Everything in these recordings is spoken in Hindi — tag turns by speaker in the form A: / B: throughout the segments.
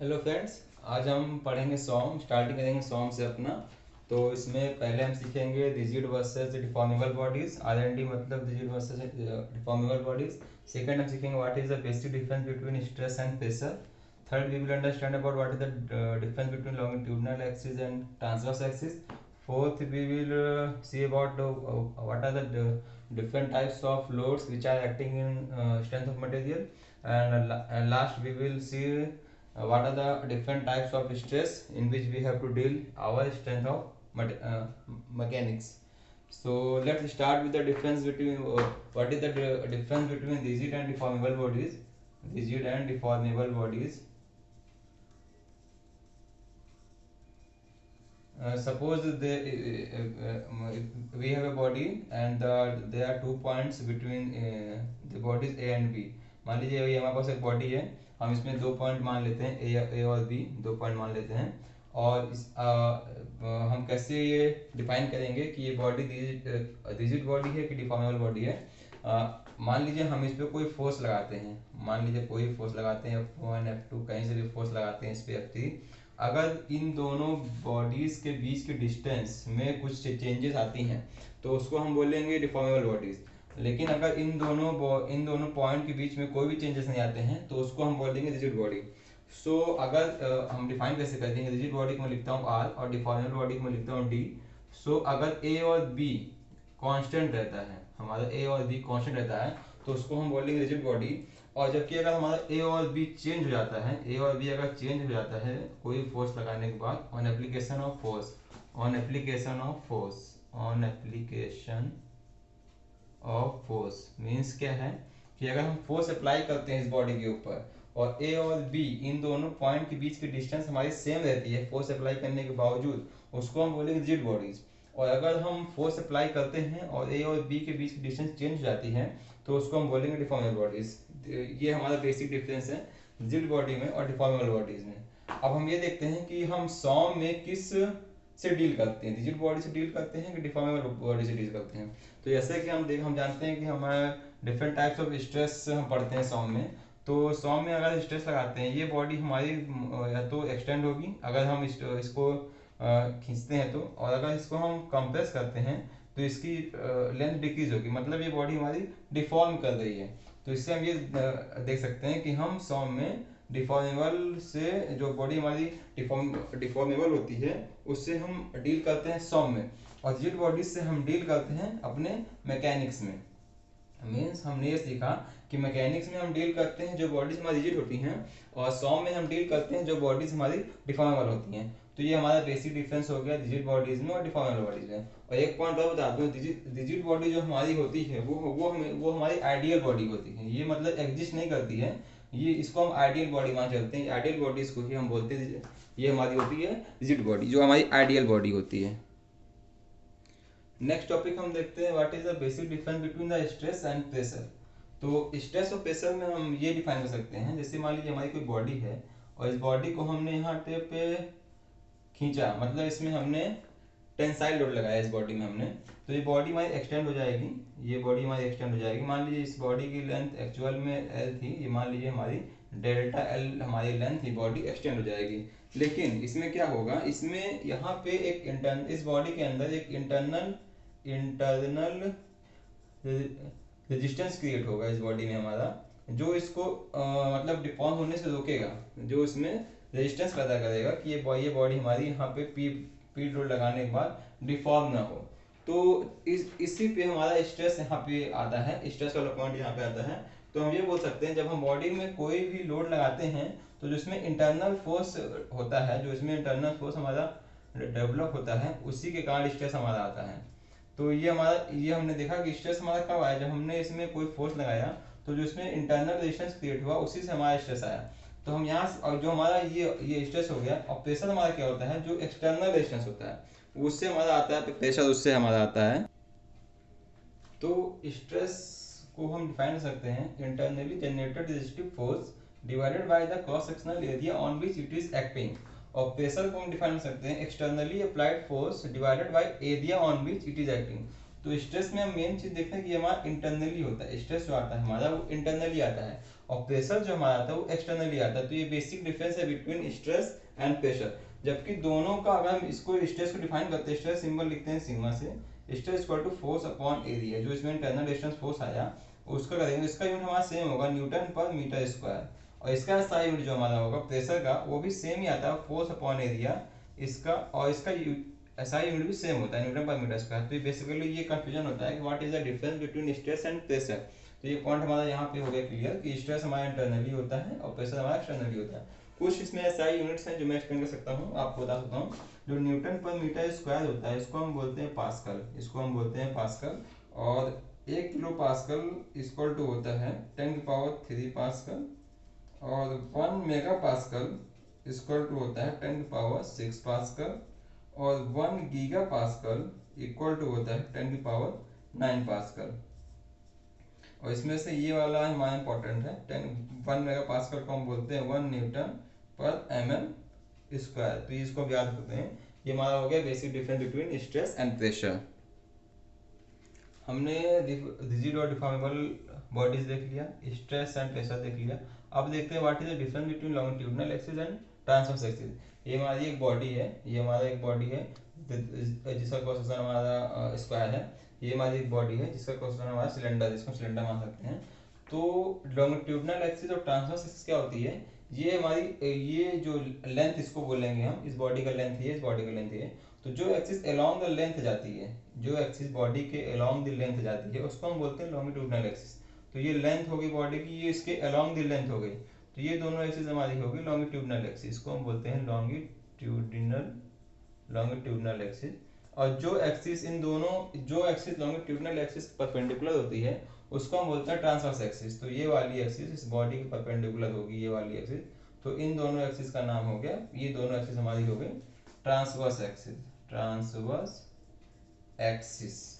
A: Hello friends. आज हम पढ़ेंगे सॉन्ग, स्टार्टिंग करेंगे सॉन्ग से अपना। तो इसमें पहले हम सीखेंगे रिजिड वर्सेस डिफॉर्मेबल बॉडीज, आरएनडी मतलब rigid versus deformable bodies. Second हम सीखेंगे what is the basic difference between stress and pressure. Third we will understand about what is the difference between longitudinal axis and transverse axis. Fourth, we will see about what are the different types of loads which are acting in strength of material, and last we will see what are the different types of stress in which we have to deal our strength of mechanics. So let's start with the difference between what is the difference between rigid and deformable bodies. Rigid and deformable bodies. Suppose we have a body and there are 2 points between the bodies A and B. मान लीजिए ये हमारे पास एक बॉडी है, हम इसमें 2 पॉइंट मान लेते हैं, ए और बी 2 पॉइंट मान लेते हैं। और हम कैसे ये डिफाइन करेंगे कि ये बॉडी रिजिड बॉडी है कि डिफॉर्मेबल बॉडी है। मान लीजिए हम इस पर कोई फोर्स लगाते हैं, मान लीजिए कोई फोर्स लगाते हैं, F1 F2 कहीं से भी फोर्स लगाते हैं इस पर F3। अगर इन दोनों बॉडीज के बीच के डिस्टेंस में कुछ चेंजेस आती हैं तो उसको हम बोलेंगे डिफॉर्मेबल बॉडीज। लेकिन अगर इन दोनों पॉइंट के बीच में कोई भी चेंजेस नहीं आते हैं तो उसको हम बोलेंगे रिजिड बॉडी। सो अगर हम डिफाइन कैसे कर देंगे, रिजिड बॉडी को मैं लिखता हूँ आर और डिफॉर्मेबल बॉडी को मैं लिखता हूँ डी। सो अगर ए और बी कांस्टेंट रहता है, हमारा ए और बी कांस्टेंट रहता है तो उसको हम बोलेंगे रिजिड बॉडी। और जबकि अगर हमारा ए और बी चेंज हो जाता है, ए और बी अगर चेंज हो जाता है कोई फोर्स लगाने के बाद, on application of force, on application of force, on application of force means क्या है कि अगर हम फोर्स अप्लाई करते हैं इस बॉडी के ऊपर और ए और बी इन दोनों पॉइंट के बीच की डिस्टेंस हमारी सेम रहती है फोर्स अप्लाई करने के बावजूद, उसको हम बोलेंगे रिजिड बॉडीज। और अगर हम फोर्स अप्लाई करते हैं और ए और बी के बीच की डिस्टेंस चेंज हो जाती है तो उसको हम बोलेंगे डिफॉर्मेबल बॉडीज। ये हमारा बेसिक डिफरेंस है रिजिड बॉडी में और डिफॉर्मेबल बॉडीज में। अब हम ये देखते हैं कि हम सॉम में किस से डील करते हैं, रिजिड बॉडी से डील करते हैं कि डिफॉर्मेबल बॉडी से डील करते हैं। तो जैसे कि हम जानते हैं कि हमारे डिफरेंट टाइप्स ऑफ स्ट्रेस हम पढ़ते हैं सॉम में। तो सॉम में अगर स्ट्रेस लगाते हैं ये बॉडी हमारी या तो एक्सटेंड होगी अगर हम इसको खींचते हैं तो, और अगर इसको हम कंप्रेस करते हैं तो इसकी लेंथ डिक्रीज होगी, मतलब ये बॉडी हमारी डिफॉर्म कर रही है। तो इससे हम ये देख सकते हैं कि हम सॉम में डिफॉर्मेबल से जो बॉडी हमारी डिफॉर्मेबल होती है उससे हम डील करते हैं सॉम में, और रिजिड बॉडीज से हम डील करते हैं अपने मैकेनिक्स में। मीन्स हमने ये सीखा कि मैकेनिक्स में हम डील करते हैं जो बॉडीज हमारी रिजिड होती हैं और सॉम में हम डील करते हैं जो बॉडीज हमारी डिफॉर्मेबल होती हैं। तो ये हमारा बेसिक डिफरेंस हो गया रिजिड बॉडीज में और डिफॉर्मेबल बॉडीज में। और एक पॉइंट और बता दूं, रिजिड बॉडी जो हमारी होती है वो हमारी आइडियल बॉडी होती है, ये मतलब एग्जिस्ट नहीं करती है, ये इसको हम आइडियल बॉडी मान चलते हैं, आइडियल बॉडीज को ही हम बोलते हैं, ये हमारी होती है रिजिड बॉडी जो हमारी आइडियल बॉडी होती है। नेक्स्ट टॉपिक हम देखते हैं what is the basic difference between the stress and pressure. तो स्ट्रेस और प्रेशर में हम ये डिफाइन कर सकते हैं, जैसे मान लीजिए हमारी कोई बॉडी है और इस बॉडी को हमने यहाँ टेप पे खींचा, मतलब इसमें हमने टेंसाइल लोड लगाया इस बॉडी में हमने, तो ये बॉडी हमारी एक्सटेंड हो जाएगी, ये बॉडी हमारी एक्सटेंड हो जाएगी। मान लीजिए इस बॉडी की लेंथ एक्चुअल में एल थी, ये मान लीजिए हमारी डेल्टा एल हमारी लेंथ थी, बॉडी एक्सटेंड हो जाएगी। लेकिन इसमें क्या होगा, इसमें यहाँ पे इस बॉडी के अंदर एक इंटरनल रेजिस्टेंस क्रिएट होगा इस बॉडी में हमारा, जो इसको मतलब डिफॉर्म होने से रोकेगा, जो इसमें रेजिस्टेंस पैदा करेगा कि ये बॉडी हमारी यहाँ पे पी लोड लगाने के बाद डिफॉर्म ना हो। तो इसी पे हमारा स्ट्रेस यहाँ पे आता है, स्ट्रेस वाला पॉइंट यहाँ पे आता है। तो हम ये बोल सकते हैं जब हम बॉडी में कोई भी लोड लगाते हैं तो जो इसमें इंटरनल फोर्स होता है, जो इसमें इंटरनल फोर्स हमारा डेवलप होता है उसी के कारण स्ट्रेस हमारा आता है। तो ये हमने देखा कि स्ट्रेस हमारा कब आया, जब हमने इसमें कोई फोर्स लगाया तो जो इसमें इंटरनल रेजिस्टेंस क्रिएट हुआ उसी से हमारा स्ट्रेस आया। तो हम यहाँ और जो हमारा ये स्ट्रेस हो गया, और प्रेशर हमारा क्या होता है, जो एक्सटर्नल रेजिस्टेंस होता है उससे हमारा आता है प्रेशर, उससे हमारा आता है। तो स्ट्रेस को हम डिफाइन कर सकते हैं internally generated resistive force divided by the cross sectional area on which it is acting. और प्रेशर को हम डिफाइन कर सकते हैं externally applied force divided by area on which it is acting. तो स्ट्रेस में हम मेन चीज देखते हैं कि हमारा इंटरनली होता है, स्ट्रेस जो आता है हमारा वो इंटरनली आता है, और प्रेशर जो हमारा आता है वो एक्सटर्नली आता है। तो ये बेसिक डिफरेंस है बिटवीन स्ट्रेस एंड प्रेशर। जबकि दोनों का अगर हम इसको स्ट्रेस को डिफाइन करते हैं, स्ट्रेस सिंबल लिखते हैं सिग्मा से, stress equal to force upon area, जो इसमें इंटरनल डिस्टेंस फोर्स आया उसका करेंगे, इसका यूनिट हमारा सेम होगा न्यूटन पर मीटर स्क्वायर। और इसका साई यूनिट जो हमारा होगा प्रेशर का वो भी सेम ही आता है, फोर्स अपॉन एरिया इसका, और इसका एसआई यूनिट भी सेम होता है न्यूटन पर मीटर स्क्वायर। तो ये बेसिकली ये कंफ्यूजन होता है कि what is the difference between stress and pressure. तो ये पॉइंट हमारा यहाँ पे हो गया क्लियर कि स्ट्रेस हमारा इंटरनली होता है और प्रेशर हमारा एक्सटर्नली होता है। कुछ इसमें एसआई यूनिट्स हैं जो मैं एक्सप्लेन कर सकता हूँ, आपको बता सकता हूँ। जो न्यूटन पर मीटर स्क्वायर होता है इसको हम बोलते हैं पास्कल, इसको हम बोलते हैं पास्कल। और 1 किलो पास्कल इक्वल टू होता है 10⁻³ पास्कल, और 1 मेगा पास्कल इक्वल टू होता है 10⁻6 पास्कल, और 1 गीगा पास्कल इक्वल टू होता है 10⁻9 पास्कल। और इसमें से ये वाला हमारा इंपॉर्टेंट है, 1 मेगा पास्कल को हम बोलते हैं 1 न्यूटन पर mm स्क्वायर। तो इसको हम याद करते हैं। ये हमारा हो गया basic difference between stress and pressure. हमने रिजिड और डिफॉर्मेबल बॉडीज देख लिया, स्ट्रेस एंड प्रेशर देख लिया। अब देखते हैं what is the difference between longitudinal axis and transverse axis. ये हमारी एक बॉडी है, ये हमारा एक बॉडी है जिसका क्रॉस सेक्शन हमारा स्क्वायर है। ये हमारी एक बॉडी है जिसका क्रॉस सेक्शन हमारा सिलेंडर, जिसको सिलेंडर मान सकते हैं। तो लॉन्गिट्यूडिनल एक्सिस और ट्रांसवर्स एक्सिस क्या होती है, ये हमारी ये जो लेंथ इसको बोलेंगे हम, इस बॉडी का लेंथ है, इस बॉडी का लेंथ है। तो जो एक्सिस अलोंग द लेंथ जाती है, जो एक्सिस बॉडी के अलोंग द लेंथ जाती है उसको हम बोलते हैं लॉन्गिट्यूडिनल एक्सिस। तो ये लेंथ होगी बॉडी की, ये इसके अलोंग द लेंथ हो गई, तो ये दोनों एक्सिस हमारी होगी लॉन्गिट्यूडिनल एक्सिस, को हम बोलते हैं लॉन्गिट्यूडिनल एक्सिस। और जो एक्सिस इन दोनों, जो एक्सिस लॉन्गिट्यूडिनल एक्सिस परपेंडिकुलर होती है उसको हम बोलते हैं ट्रांसवर्स एक्सिस। तो ये वाली एक्सिस इस बॉडी के परपेंडिकुलर होगी, ये वाली एक्सिस। तो इन दोनों एक्सिस का नाम हो गया, ये दोनों एक्सिस हमारी हो गई ट्रांसवर्स एक्सिस, ट्रांसवर्स एक्सिस।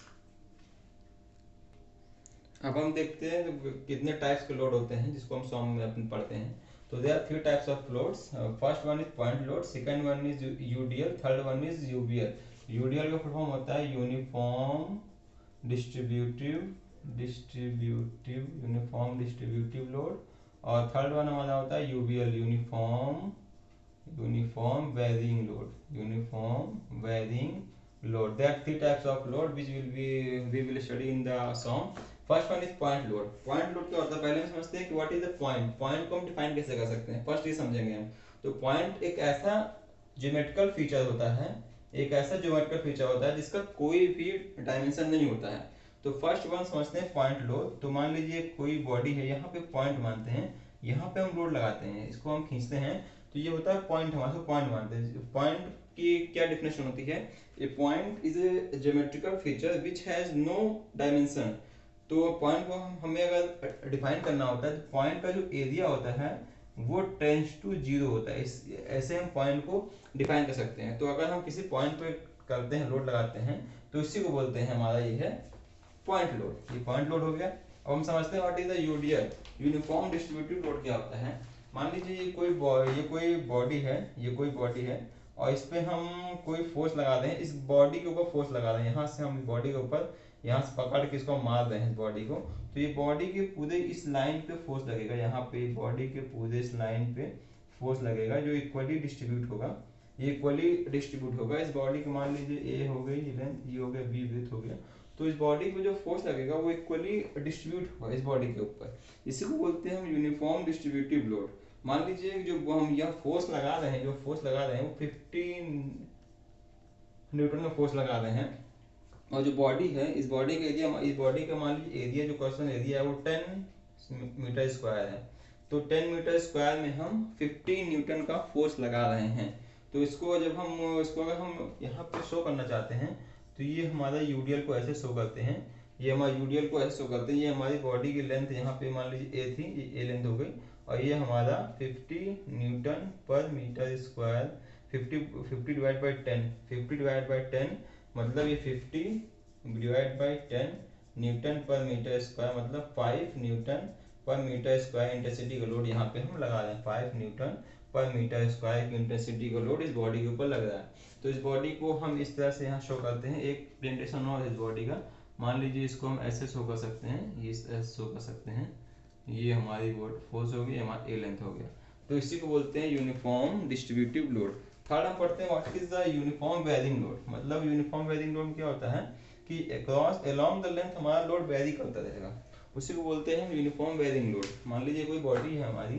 A: अब हम देखते हैं कितने टाइप्स के लोड होते हैं जिसको हम सॉन्ग में अपन पढ़ते हैं। तो there are 3 types of loads. First one is point load, second one is UDL, third one is UBL. UDL का फुल फॉर्म होता है यूनिफॉर्म डिस्ट्रीब्यूटिव लोड, और थर्ड वन हमारा होता है UBL, uniform varying load. There are 3 types of load which we will study in the song. First one is point load. Point load क्या होता है, पहले हम समझते हैं कि what is the point. Point को हम डिफाइन कैसे कर सकते हैं, फर्स्ट ये समझेंगे हम। तो पॉइंट एक ऐसा ज्योमेट्रिकल फीचर होता है, एक ऐसा ज्योमेट्रिकल फीचर होता है जिसका कोई भी डायमेंशन नहीं होता है। तो फर्स्ट वन समझते हैं पॉइंट लोड। तो मान लीजिए कोई बॉडी है, यहाँ पे पॉइंट मानते हैं, यहाँ पे हम लोड लगाते हैं, इसको हम खींचते हैं, तो ये होता है पॉइंट, हमारे पॉइंट मानते हैं। पॉइंट की क्या डेफिनेशन होती है, a point is a geometrical feature which has no dimension. तो पॉइंट को हमें अगर डिफाइन करना होता है तो पॉइंट का जो एरिया होता है वो टेंड्स टू 0 होता है। इस ऐसे हम पॉइंट को डिफाइन कर सकते हैं। तो अगर हम किसी पॉइंट पे करते हैं, लोड लगाते हैं, तो इसी को बोलते हैं हमारा ये है पॉइंट लोड। ये पॉइंट लोड हो गया। अब हम समझते हैं what is the UDL, uniform distributive load क्या होता है। मान लीजिए ये कोई बॉडी है, ये कोई बॉडी है, और इस पे हम कोई फोर्स लगा दें, इस बॉडी के ऊपर फोर्स लगा दें, यहाँ से हम बॉडी के ऊपर यहाँ से पकड़ के इसको मार रहे हैं इस बॉडी को, तो ये बॉडी के पूरे इस लाइन पे फोर्स लगेगा, यहाँ पे बॉडी के पूरे इस लाइन पे फोर्स लगेगा जो इक्वली डिस्ट्रीब्यूट होगा। ये इक्वली डिस्ट्रीब्यूट होगा इस बॉडी को। मान लीजिए ए हो गई लेंथ, ये हो गया बी विड्थ हो गया, तो इस बॉडी पे जो फोर्स लगेगा वो इक्वली डिस्ट्रीब्यूट होगा इस बॉडी के ऊपर। इसी को बोलते हैं हम यूनिफॉर्म डिस्ट्रीब्यूटिव लोड। मान लीजिए जो हम यहाँ फोर्स लगा रहे हैं, जो फोर्स लगा रहे हैं वो 15 न्यूटन का फोर्स लगा रहे हैं, और जो बॉडी है, इस बॉडी का एरिया, इस बॉडी का मान लीजिए एरिया, जो क्वेश्चन एरिया है वो 10 मीटर स्क्वायर है। तो 10 मीटर स्क्वायर में हम 15 न्यूटन का फोर्स लगा रहे हैं। तो इसको जब हम इसको अगर हम यहाँ पे शो करना चाहते हैं तो ये हमारा यूडीएल को ऐसे शो करते हैं, ये हमारा यूडीएल को ऐसे शो करते हैं। ये हमारी बॉडी की लेंथ यहाँ पे मान लीजिए ए थी, ये ए लेंथ हो गई, और ये हमारा 50 newton per metre square, 50 divide by 10, 50 divide by 10 मतलब ये 50 divide by 10 newton per metre square, मतलब 5 newton per metre square intensity का लोड यहाँ पे हम लगा रहे हैं। 5 न्यूटन पर मीटर स्क्वायर की इंटेंसिटी का लोड इस बॉडी के ऊपर लग रहा है। तो इस बॉडी को हम इस तरह से यहाँ शो करते हैं। एक प्रेजेंटेशन और इस बॉडी का, मान लीजिए इसको हम ऐसे शो कर सकते हैं, ये ऐसे शो कर सकते हैं। ये हमारी फोर्स हो गई, हमारा ए लेंथ हो गया। तो इसी को बोलते हैं यूनिफॉर्म डिस्ट्रीब्यूटिव लोड। थर्ड हम पढ़ते हैं what is the uniform varying load. मतलब यूनिफॉर्म वेरिंग लोड क्या होता है कि अक्रॉस अलोंग द लेंथ हमारा लोड वेरी करता रहेगा, उसी को बोलते हैं यूनिफॉर्म वेरिंग लोड। मान लीजिए कोई बॉडी है हमारी,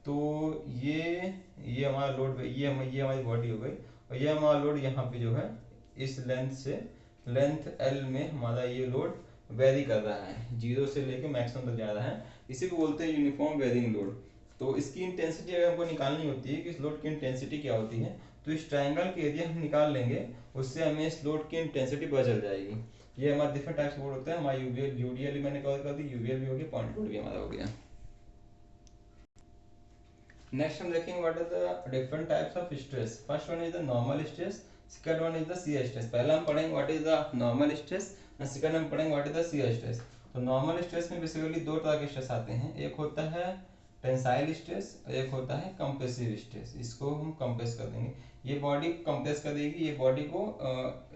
A: तो ये हमारा लोड, ये हमारी बॉडी हो गई, और ये हमारा लोड यहाँ पे जो है इस लेंथ से लेंथ एल में हमारा ये लोड वेरी कर रहा है, जीरो से लेके मैक्सिमम तक जा रहा है, इसी को बोलते हैं यूनिफॉर्म वेरिंग लोड। तो इसकी इंटेंसिटी अगर हमको निकालनी होती है कि इस लोड की इंटेंसिटी क्या होती है, तो इस ट्रायंगल के एरिया हम निकाल लेंगे, उससे हमें इस लोड की इंटेंसिटी पता चल जाएगी। ये हमारे डिफरेंट टाइप्स लोड होते हैं। हमारा यूवीएल यूडीएल भी मैंने कवर कर दी, यूवीएल भी हो गया, पॉइंट लोड भी हमारा हो गया। नेक्स्ट हम देखेंगे what are the different types of stress. First one is the normal stress, second one is the shear stress. पहला हम पढ़ेंगे what is the normal stress और सेकंड हम पढ़ेंगे what is the shear stress. तो नॉर्मल स्ट्रेस में बेसिकली दो तरह के स्ट्रेस आते हैं, एक होता है टेंसाइल स्ट्रेस और एक होता है कंप्रेसिव स्ट्रेस। इसको हम कंप्रेस कर देंगे, ये बॉडी कंप्रेस कर देगी, ये बॉडी को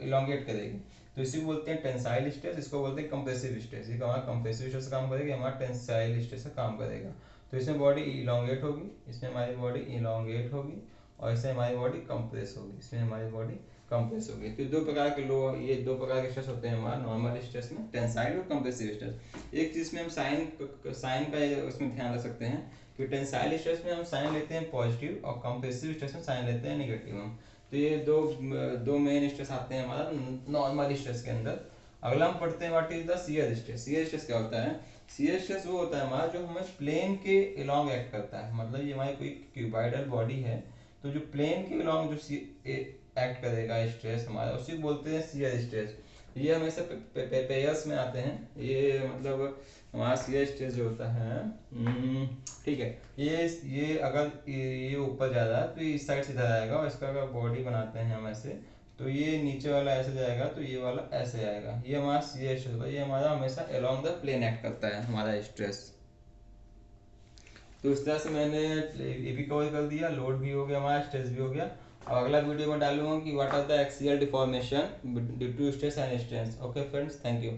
A: इलोंगेट करेगी, तो इसी को बोलते हैं टेंसाइल स्ट्रेस, इसको बोलते हैं कंप्रेसिव स्ट्रेस। ये हमारा कंप्रेसिव स्ट्रेस काम करेगा, हमारा टेंसाइल स्ट्रेस का काम करेगा। तो इसमें बॉडी इलोंगेट होगी, इसमें हमारी बॉडी इलोंगेट होगी, और इसमें हमारी बॉडी कंप्रेस होगी, इसमें हमारी बॉडी कंप्रेस होगी। तो दो प्रकार के ये दो प्रकार के स्ट्रेस होते हैं हमारा नॉर्मल स्ट्रेस में, टेंसाइल और कंप्रेसिव स्ट्रेस। एक चीज में हम साइन का उसमें ध्यान रख सकते हैं कि टेंसाइल स्ट्रेस में हम साइन लेते हैं पॉजिटिव और कंप्रेसिव स्ट्रेस में साइन लेते हैं नेगेटिव हम। तो ये दो मेन स्ट्रेस आते हैं हमारा नॉर्मल स्ट्रेस के अंदर। अगला हम पढ़ते हैं what is the shear stress. Shear stress क्या होता है? शियर स्ट्रेस वो होता है हमारा जो हमें प्लेन के अलोंग एक्ट करता है। मतलब ये हमारी कोई क्यूबाइडल बॉडी है, तो जो प्लेन के अलोंग जो एक्ट करेगा स्ट्रेस हमारा, उसी को बोलते हैं शियर स्ट्रेस। ये हमेशा पेयर्स में आते हैं, ये मतलब हमारा शियर स्ट्रेस जो होता है, ठीक है, ये अगर ये ऊपर जा रहा है तो ये इस साइड सीधा जाएगा, और इसका अगर बॉडी बनाते हैं हम ऐसे, तो ये नीचे वाला ऐसे जाएगा, तो ये वाला ऐसे आएगा। ये हमारा शियर स्ट्रेस होता है, ये हमारा हमेशा अलोंग द प्लेन एक्ट करता है हमारा स्ट्रेस। तो इस तरह से मैंने ये भी कवर कर दिया, लोड भी हो गया हमारा, स्ट्रेस भी हो गया। और अगला वीडियो में डालूंगा कि what are the axial deformation due to stress and strain. Okay friends, thank you.